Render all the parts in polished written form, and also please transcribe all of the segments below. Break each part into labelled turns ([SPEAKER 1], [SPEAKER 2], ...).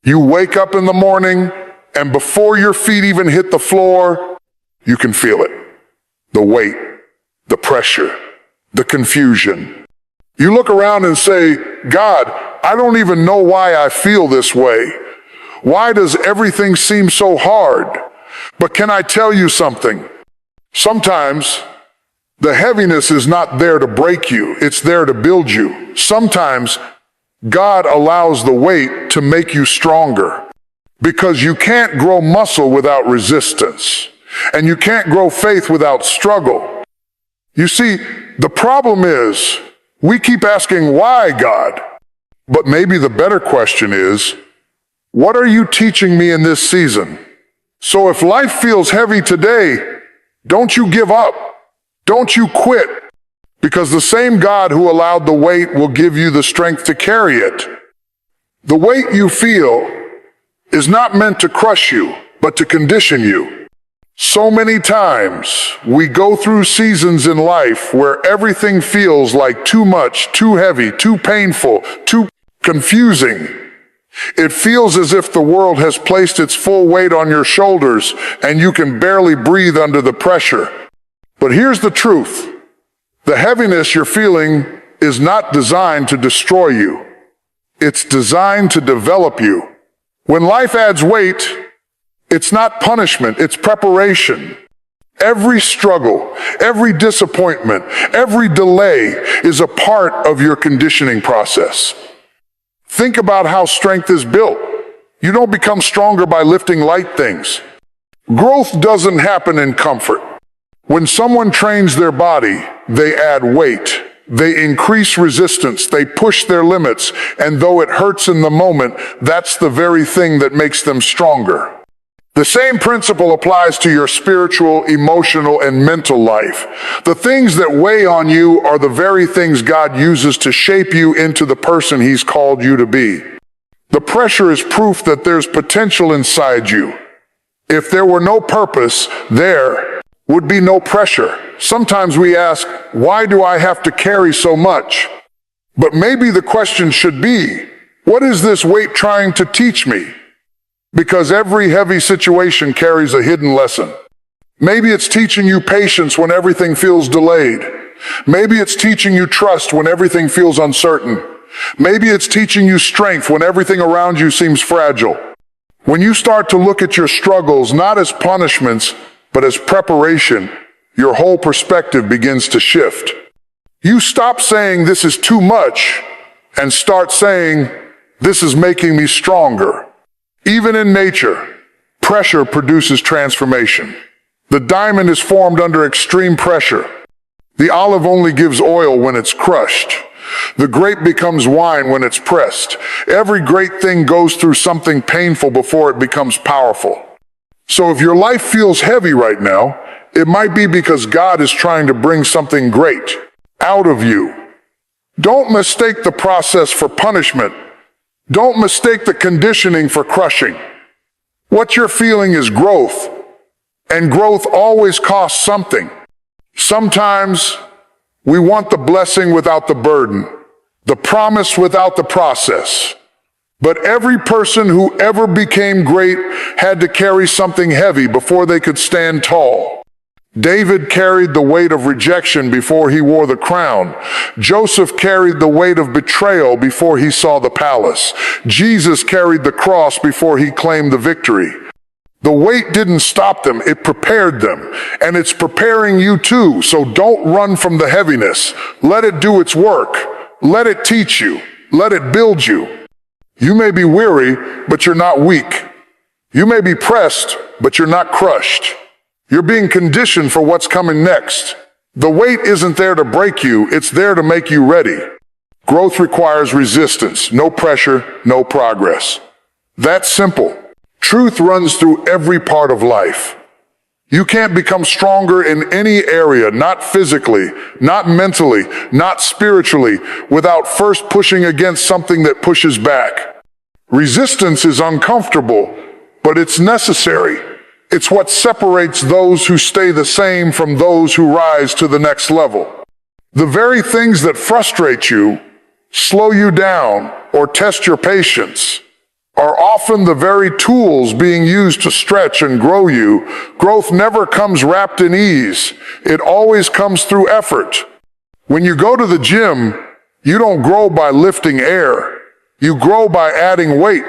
[SPEAKER 1] You wake up in the morning, and before your feet even hit the floor, you can feel it. The weight, the pressure, the confusion. You look around and say, God, I don't even know why I feel this way. Why does everything seem so hard? But can I tell you something? Sometimes the heaviness is not there to break you, it's there to build you. Sometimes God allows the weight to make you stronger, because you can't grow muscle without resistance, and you can't grow faith without struggle. You see, the problem is we keep asking, why, God? But maybe the better question is, what are you teaching me in this season? So if life feels heavy today, don't you give up. Don't you quit. Because the same God who allowed the weight will give you the strength to carry it. The weight you feel is not meant to crush you, but to condition you. So many times we go through seasons in life where everything feels like too much, too heavy, too painful, too confusing. It feels as if the world has placed its full weight on your shoulders and you can barely breathe under the pressure. But here's the truth. The heaviness you're feeling is not designed to destroy you. It's designed to develop you. When life adds weight, it's not punishment, it's preparation. Every struggle, every disappointment, every delay is a part of your conditioning process. Think about how strength is built. You don't become stronger by lifting light things. Growth doesn't happen in comfort. When someone trains their body, they add weight. They increase resistance, they push their limits, and though it hurts in the moment, that's the very thing that makes them stronger. The same principle applies to your spiritual, emotional, and mental life. The things that weigh on you are the very things God uses to shape you into the person He's called you to be. The pressure is proof that there's potential inside you. If there were no purpose, there would be no pressure. Sometimes we ask, why do I have to carry so much? But maybe the question should be, what is this weight trying to teach me? Because every heavy situation carries a hidden lesson. Maybe it's teaching you patience when everything feels delayed. Maybe it's teaching you trust when everything feels uncertain. Maybe it's teaching you strength when everything around you seems fragile. When you start to look at your struggles not as punishments, but as preparation, your whole perspective begins to shift. You stop saying this is too much and start saying this is making me stronger. Even in nature, pressure produces transformation. The diamond is formed under extreme pressure. The olive only gives oil when it's crushed. The grape becomes wine when it's pressed. Every great thing goes through something painful before it becomes powerful. So if your life feels heavy right now, it might be because God is trying to bring something great out of you. Don't mistake the process for punishment. Don't mistake the conditioning for crushing. What you're feeling is growth, and growth always costs something. Sometimes we want the blessing without the burden, the promise without the process. But every person who ever became great had to carry something heavy before they could stand tall. David carried the weight of rejection before he wore the crown. Joseph carried the weight of betrayal before he saw the palace. Jesus carried the cross before he claimed the victory. The weight didn't stop them, it prepared them. And it's preparing you too, so don't run from the heaviness. Let it do its work. Let it teach you. Let it build you. You may be weary, but you're not weak. You may be pressed, but you're not crushed. You're being conditioned for what's coming next. The weight isn't there to break you, it's there to make you ready. Growth requires resistance, no pressure, no progress. That's simple. Truth runs through every part of life. You can't become stronger in any area, not physically, not mentally, not spiritually, without first pushing against something that pushes back. Resistance is uncomfortable, but it's necessary. It's what separates those who stay the same from those who rise to the next level. The very things that frustrate you, slow you down, or test your patience are often the very tools being used to stretch and grow you. Growth never comes wrapped in ease. It always comes through effort. When you go to the gym, you don't grow by lifting air. You grow by adding weight.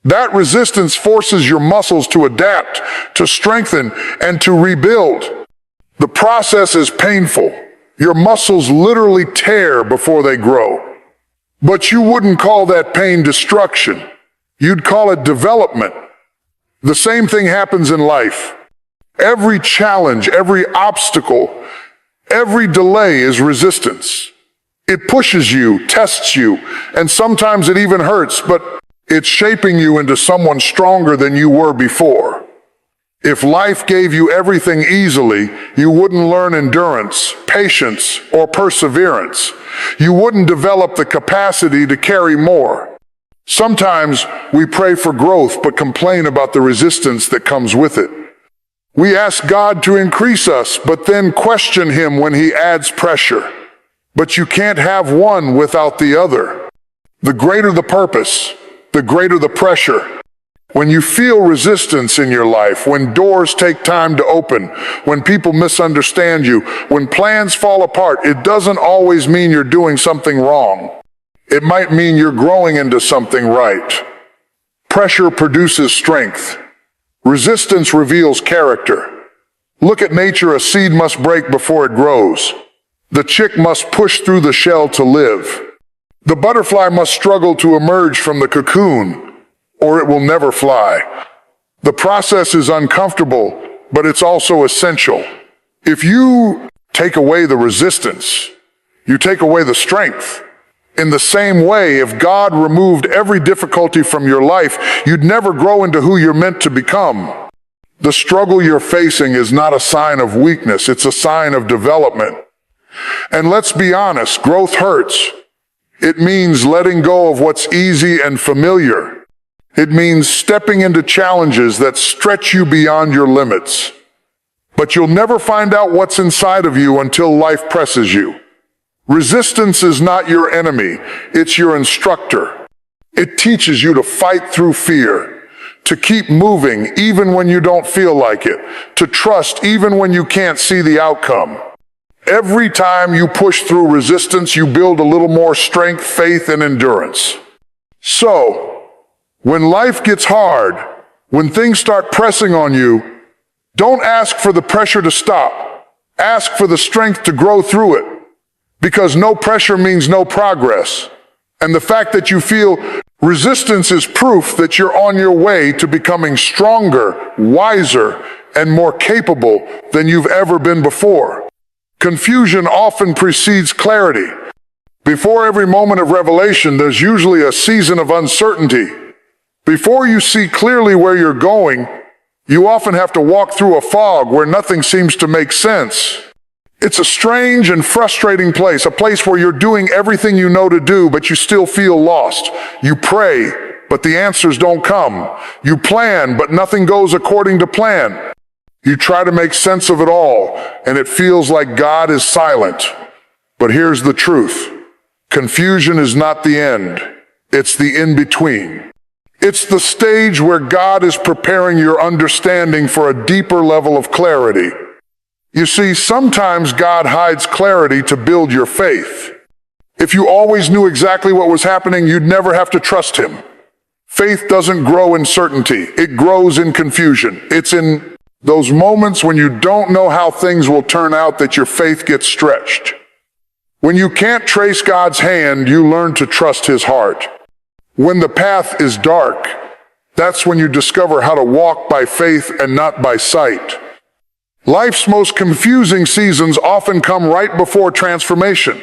[SPEAKER 1] That resistance forces your muscles to adapt, to strengthen, and to rebuild. The process is painful. Your muscles literally tear before they grow. But you wouldn't call that pain destruction. You'd call it development. The same thing happens in life. Every challenge, every obstacle, every delay is resistance. It pushes you, tests you, and sometimes it even hurts, but it's shaping you into someone stronger than you were before. If life gave you everything easily, you wouldn't learn endurance, patience, or perseverance. You wouldn't develop the capacity to carry more. Sometimes we pray for growth but complain about the resistance that comes with it. We ask God to increase us but then question Him when He adds pressure. But you can't have one without the other. The greater the purpose, the greater the pressure. When you feel resistance in your life, when doors take time to open, when people misunderstand you, when plans fall apart, it doesn't always mean you're doing something wrong. It might mean you're growing into something right. Pressure produces strength. Resistance reveals character. Look at nature. A seed must break before it grows. The chick must push through the shell to live. The butterfly must struggle to emerge from the cocoon, or it will never fly. The process is uncomfortable, but it's also essential. If you take away the resistance, you take away the strength. In the same way, if God removed every difficulty from your life, you'd never grow into who you're meant to become. The struggle you're facing is not a sign of weakness, it's a sign of development. And let's be honest, growth hurts. It means letting go of what's easy and familiar. It means stepping into challenges that stretch you beyond your limits. But you'll never find out what's inside of you until life presses you. Resistance is not your enemy, it's your instructor. It teaches you to fight through fear, to keep moving even when you don't feel like it, to trust even when you can't see the outcome. Every time you push through resistance, you build a little more strength, faith, and endurance. So, when life gets hard, when things start pressing on you, don't ask for the pressure to stop. Ask for the strength to grow through it. Because no pressure means no progress. And the fact that you feel resistance is proof that you're on your way to becoming stronger, wiser, and more capable than you've ever been before. Confusion often precedes clarity. Before every moment of revelation, there's usually a season of uncertainty. Before you see clearly where you're going, you often have to walk through a fog where nothing seems to make sense. It's a strange and frustrating place, a place where you're doing everything you know to do, but you still feel lost. You pray, but the answers don't come. You plan, but nothing goes according to plan. You try to make sense of it all, and it feels like God is silent. But here's the truth. Confusion is not the end. It's the in-between. It's the stage where God is preparing your understanding for a deeper level of clarity. You see, sometimes God hides clarity to build your faith. If you always knew exactly what was happening, you'd never have to trust Him. Faith doesn't grow in certainty. It grows in confusion. It's in those moments when you don't know how things will turn out that your faith gets stretched. When you can't trace God's hand, you learn to trust His heart. When the path is dark, that's when you discover how to walk by faith and not by sight. Life's most confusing seasons often come right before transformation.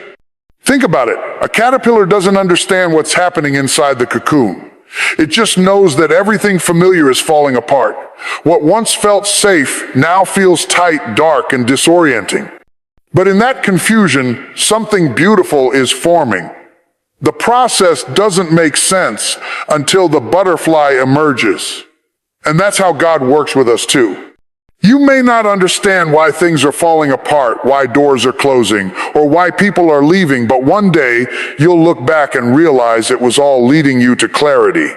[SPEAKER 1] Think about it. A caterpillar doesn't understand what's happening inside the cocoon. It just knows that everything familiar is falling apart. What once felt safe now feels tight, dark, and disorienting. But in that confusion, something beautiful is forming. The process doesn't make sense until the butterfly emerges. And that's how God works with us too. You may not understand why things are falling apart, why doors are closing, or why people are leaving, but one day you'll look back and realize it was all leading you to clarity.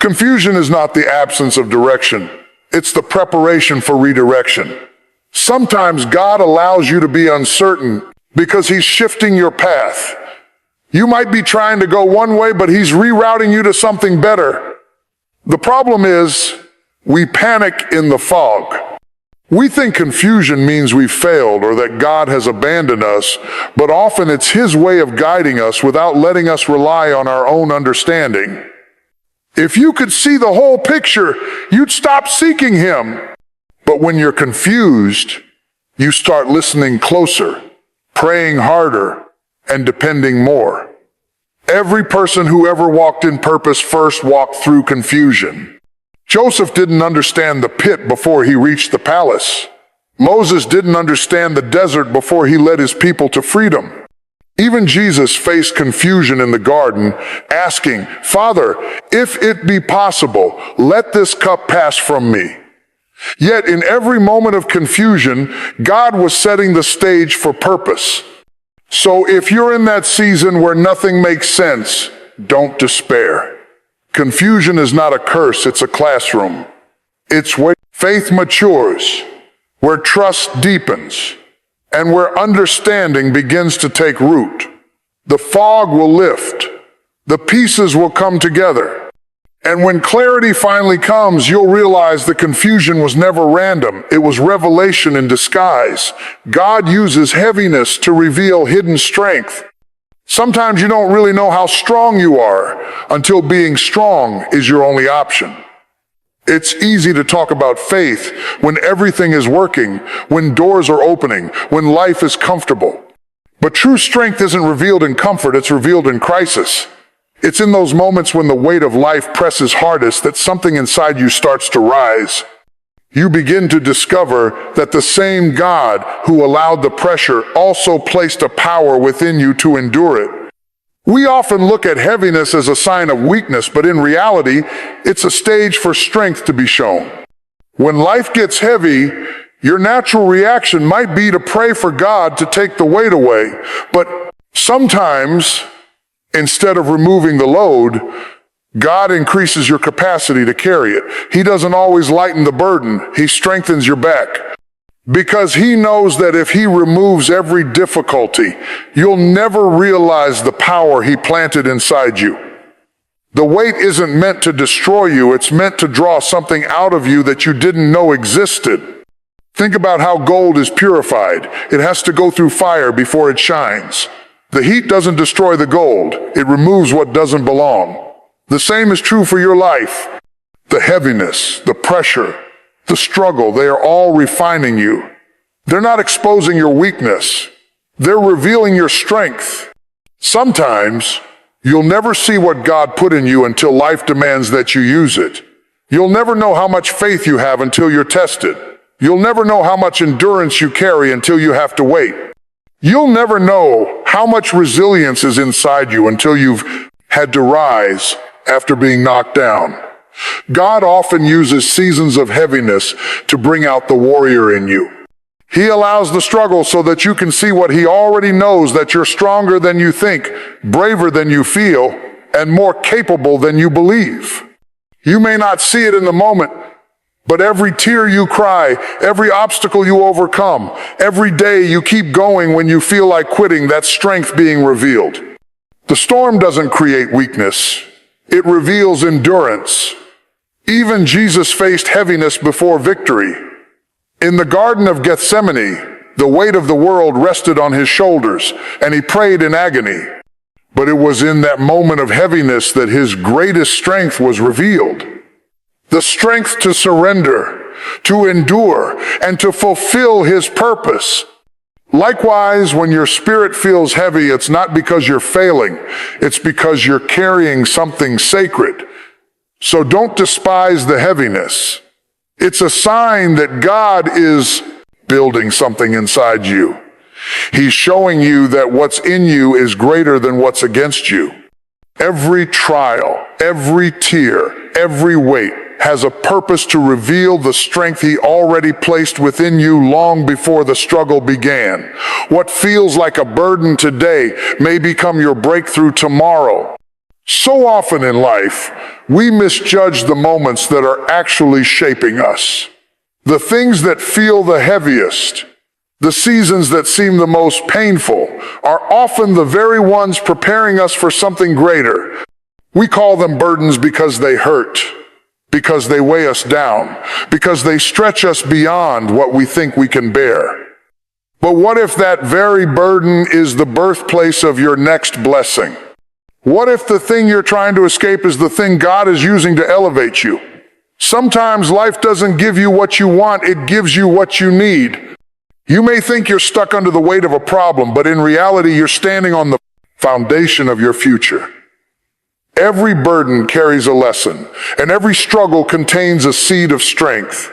[SPEAKER 1] Confusion is not the absence of direction. It's the preparation for redirection. Sometimes God allows you to be uncertain because He's shifting your path. You might be trying to go one way, but He's rerouting you to something better. The problem is, we panic in the fog. We think confusion means we've failed or that God has abandoned us, but often it's His way of guiding us without letting us rely on our own understanding. If you could see the whole picture, you'd stop seeking Him. But when you're confused, you start listening closer, praying harder, and depending more. Every person who ever walked in purpose first walked through confusion. Joseph didn't understand the pit before he reached the palace. Moses didn't understand the desert before he led his people to freedom. Even Jesus faced confusion in the garden, asking, "Father, if it be possible, let this cup pass from me." Yet in every moment of confusion, God was setting the stage for purpose. So if you're in that season where nothing makes sense, don't despair. Confusion is not a curse, it's a classroom. It's where faith matures, where trust deepens, and where understanding begins to take root. The fog will lift, the pieces will come together, and when clarity finally comes, you'll realize the confusion was never random. It was revelation in disguise. God uses heaviness to reveal hidden strength. Sometimes you don't really know how strong you are until being strong is your only option. It's easy to talk about faith when everything is working, when doors are opening, when life is comfortable. But true strength isn't revealed in comfort, it's revealed in crisis. It's in those moments when the weight of life presses hardest that something inside you starts to rise. You begin to discover that the same God who allowed the pressure also placed a power within you to endure it. We often look at heaviness as a sign of weakness, but in reality, it's a stage for strength to be shown. When life gets heavy, your natural reaction might be to pray for God to take the weight away. But sometimes, instead of removing the load, God increases your capacity to carry it. He doesn't always lighten the burden. He strengthens your back. Because He knows that if He removes every difficulty, you'll never realize the power He planted inside you. The weight isn't meant to destroy you. It's meant to draw something out of you that you didn't know existed. Think about how gold is purified. It has to go through fire before it shines. The heat doesn't destroy the gold. It removes what doesn't belong. The same is true for your life. The heaviness, the pressure, the struggle, they are all refining you. They're not exposing your weakness. They're revealing your strength. Sometimes, you'll never see what God put in you until life demands that you use it. You'll never know how much faith you have until you're tested. You'll never know how much endurance you carry until you have to wait. You'll never know how much resilience is inside you until you've had to rise after being knocked down. God often uses seasons of heaviness to bring out the warrior in you. He allows the struggle so that you can see what He already knows, that you're stronger than you think, braver than you feel, and more capable than you believe. You may not see it in the moment, but every tear you cry, every obstacle you overcome, every day you keep going when you feel like quitting, that's strength being revealed. The storm doesn't create weakness. It reveals endurance. Even Jesus faced heaviness before victory. In the Garden of Gethsemane, the weight of the world rested on His shoulders, and He prayed in agony. But it was in that moment of heaviness that His greatest strength was revealed. The strength to surrender, to endure, and to fulfill His purpose. Likewise, when your spirit feels heavy, it's not because you're failing. It's because you're carrying something sacred. So don't despise the heaviness. It's a sign that God is building something inside you. He's showing you that what's in you is greater than what's against you. Every trial, every tear, every weight has a purpose to reveal the strength He already placed within you long before the struggle began. What feels like a burden today may become your breakthrough tomorrow. So often in life, we misjudge the moments that are actually shaping us. The things that feel the heaviest, the seasons that seem the most painful, are often the very ones preparing us for something greater. We call them burdens because they hurt, because they weigh us down, because they stretch us beyond what we think we can bear. But what if that very burden is the birthplace of your next blessing? What if the thing you're trying to escape is the thing God is using to elevate you? Sometimes life doesn't give you what you want, it gives you what you need. You may think you're stuck under the weight of a problem, but in reality, you're standing on the foundation of your future. Every burden carries a lesson, and every struggle contains a seed of strength.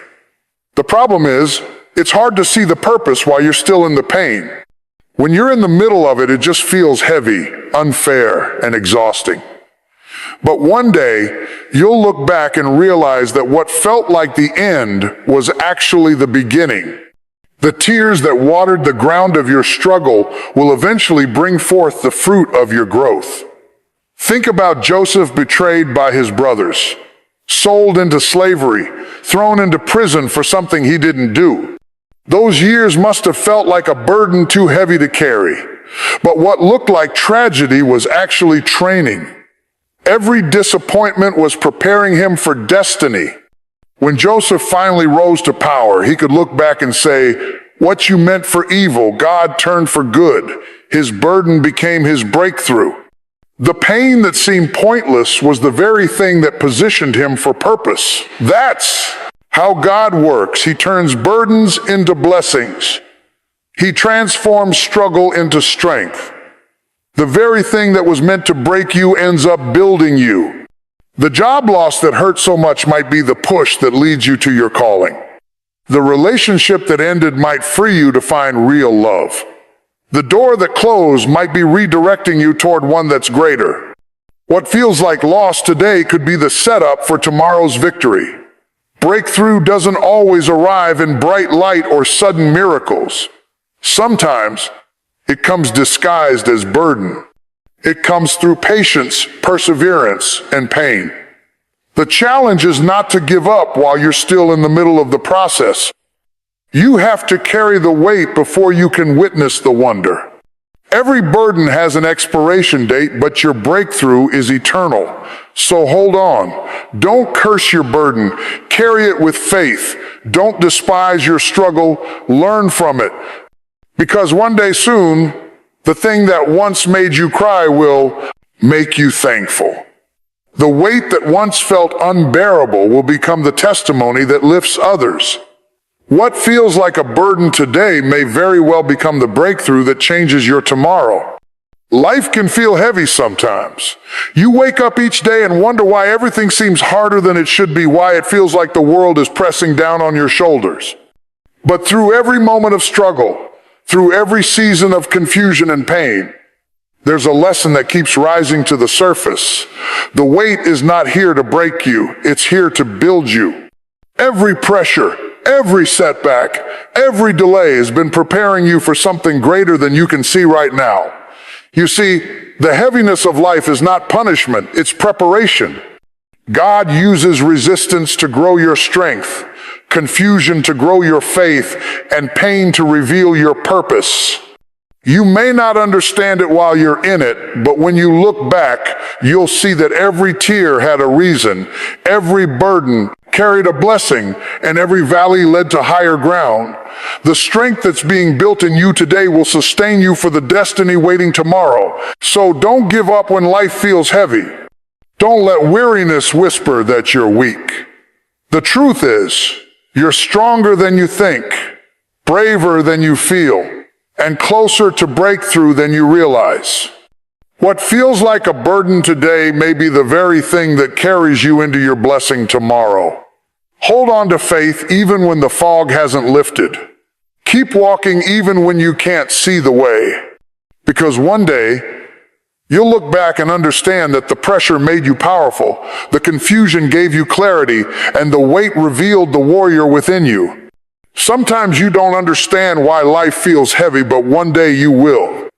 [SPEAKER 1] The problem is, it's hard to see the purpose while you're still in the pain. When you're in the middle of it, it just feels heavy, unfair, and exhausting. But one day, you'll look back and realize that what felt like the end was actually the beginning. The tears that watered the ground of your struggle will eventually bring forth the fruit of your growth. Think about Joseph, betrayed by his brothers, sold into slavery, thrown into prison for something he didn't do. Those years must have felt like a burden too heavy to carry. But what looked like tragedy was actually training. Every disappointment was preparing him for destiny. When Joseph finally rose to power, he could look back and say, "What you meant for evil, God turned for good." His burden became his breakthrough. The pain that seemed pointless was the very thing that positioned him for purpose. That's how God works. He turns burdens into blessings. He transforms struggle into strength. The very thing that was meant to break you ends up building you. The job loss that hurt so much might be the push that leads you to your calling. The relationship that ended might free you to find real love. The door that closed might be redirecting you toward one that's greater. What feels like loss today could be the setup for tomorrow's victory. Breakthrough doesn't always arrive in bright light or sudden miracles. Sometimes it comes disguised as burden. It comes through patience, perseverance, and pain. The challenge is not to give up while you're still in the middle of the process. You have to carry the weight before you can witness the wonder. Every burden has an expiration date, but your breakthrough is eternal. So hold on. Don't curse your burden. Carry it with faith. Don't despise your struggle. Learn from it. Because one day soon, the thing that once made you cry will make you thankful. The weight that once felt unbearable will become the testimony that lifts others. What feels like a burden today may very well become the breakthrough that changes your tomorrow. Life can feel heavy sometimes. You wake up each day and wonder why everything seems harder than it should be, why it feels like the world is pressing down on your shoulders. But through every moment of struggle, through every season of confusion and pain, there's a lesson that keeps rising to the surface. The weight is not here to break you, it's here to build you. Every pressure, every setback, every delay has been preparing you for something greater than you can see right now. You see, the heaviness of life is not punishment, it's preparation. God uses resistance to grow your strength, confusion to grow your faith, and pain to reveal your purpose. You may not understand it while you're in it, but when you look back, you'll see that every tear had a reason, every burden carried a blessing, and every valley led to higher ground. The strength that's being built in you today will sustain you for the destiny waiting tomorrow. So don't give up when life feels heavy. Don't let weariness whisper that you're weak. The truth is, you're stronger than you think, braver than you feel, and closer to breakthrough than you realize. What feels like a burden today may be the very thing that carries you into your blessing tomorrow. Hold on to faith even when the fog hasn't lifted. Keep walking even when you can't see the way. Because one day, you'll look back and understand that the pressure made you powerful, the confusion gave you clarity, and the weight revealed the warrior within you. Sometimes you don't understand why life feels heavy, but one day you will.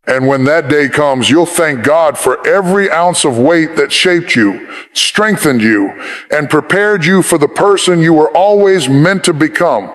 [SPEAKER 1] And when that day comes, you'll thank God for every ounce of weight that shaped you, strengthened you, and prepared you for the person you were always meant to become.